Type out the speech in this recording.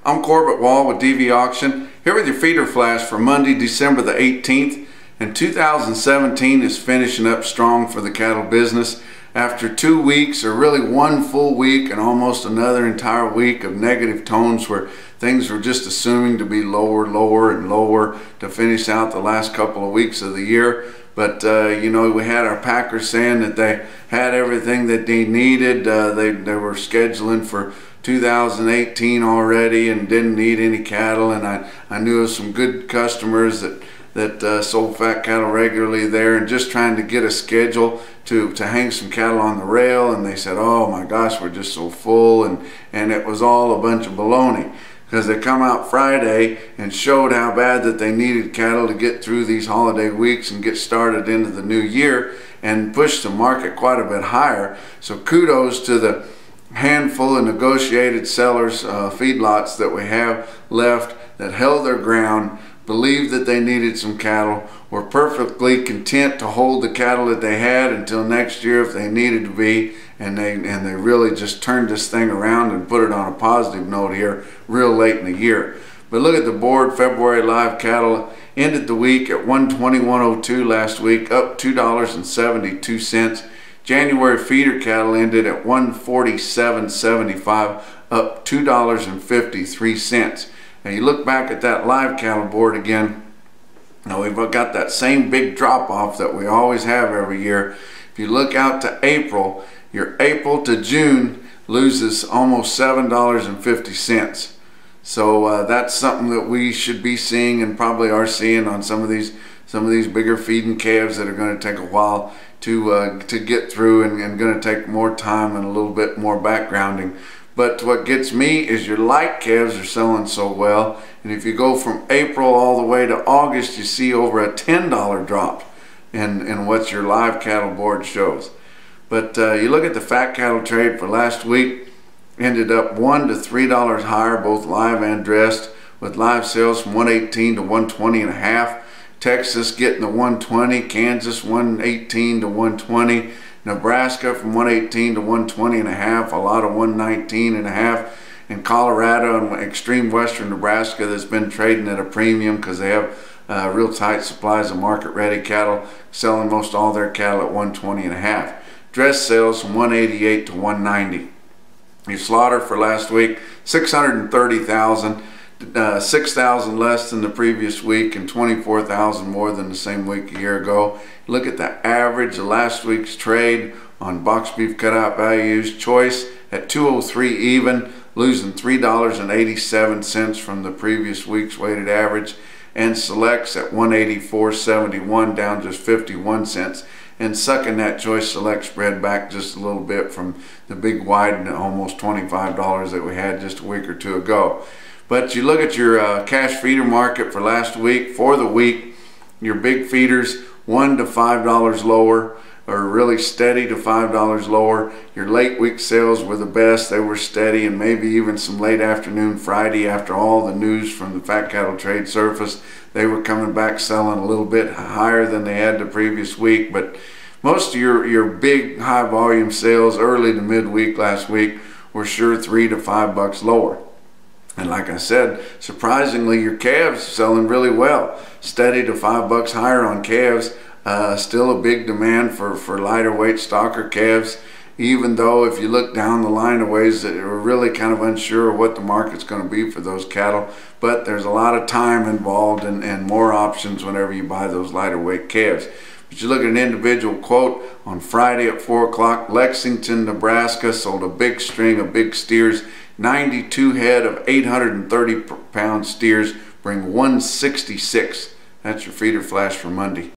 I'm Corbett Wall with DV Auction, here with your feeder flash for Monday, December the 18th. And 2017 is finishing up strong for the cattle business. After 2 weeks, or really 1 full week and almost another entire week of negative tones where things were just assuming to be lower and lower to finish out the last couple of weeks of the year. But you know, we had our packers saying that they had everything that they needed. They were scheduling for 2018 already and didn't need any cattle. And I knew of some good customers that sold fat cattle regularly there and just trying to get a schedule to hang some cattle on the rail. And they said, oh my gosh, we're just so full. And it was all a bunch of baloney, because they come out Friday and showed how bad that they needed cattle to get through these holiday weeks and get started into the new year and push the market quite a bit higher. So kudos to the handful of negotiated sellers, feedlots that we have left that held their ground, believed that they needed some cattle, were perfectly content to hold the cattle that they had until next year if they needed to be, and they really just turned this thing around and put it on a positive note here real late in the year. But look at the board. February live cattle ended the week at 121.02 last week, up $2.72. January feeder cattle ended at 147.75, up $2.53. Now you look back at that live cattle board again. Now we've got that same big drop off that we always have every year. If you look out to April, your April to June loses almost $7.50. So that's something that we should be seeing and probably are seeing on some of these bigger feeding calves that are going to take a while to get through and going to take more time and a little bit more backgrounding. But what gets me is your light calves are selling so well. And if you go from April all the way to August, you see over a $10 drop in what your live cattle board shows. But you look at the fat cattle trade for last week, ended up $1 to $3 higher, both live and dressed, with live sales from 118 to 120.5. Texas getting the 120, Kansas 118 to 120. Nebraska from 118 to 120.5, a lot of 119.5. In Colorado and extreme western Nebraska, that's been trading at a premium because they have real tight supplies of market ready cattle, selling most all their cattle at 120.5. Dress sales from 188 to 190. Your slaughter for last week, 630,000. 6,000 less than the previous week and 24,000 more than the same week a year ago. Look at the average of last week's trade on box beef cutout values. Choice at 203 even, losing $3.87 from the previous week's weighted average, and selects at 184.71, down just 51 cents, and sucking that choice select spread back just a little bit from the big wide almost $25 that we had just a week or two ago. But you look at your cash feeder market for last week, for the week, your big feeders $1 to $5 lower, or really steady to $5 lower. Your late week sales were the best. They were steady, and maybe even some late afternoon Friday after all the news from the fat cattle trade surfaced. They were coming back selling a little bit higher than they had the previous week. But most of your big high volume sales early to midweek last week were sure $3 to $5 lower. And like I said, surprisingly, your calves selling really well. Steady to $5 higher on calves. Still a big demand for lighter weight stocker calves, even though if you look down the line of ways that we're really kind of unsure of what the market's going to be for those cattle. But there's a lot of time involved and more options whenever you buy those lighter weight calves. But you look at an individual quote on Friday at 4 o'clock, Lexington, Nebraska sold a big string of big steers. 92 head of 830 pound steers bring 166. That's your feeder flash for Monday.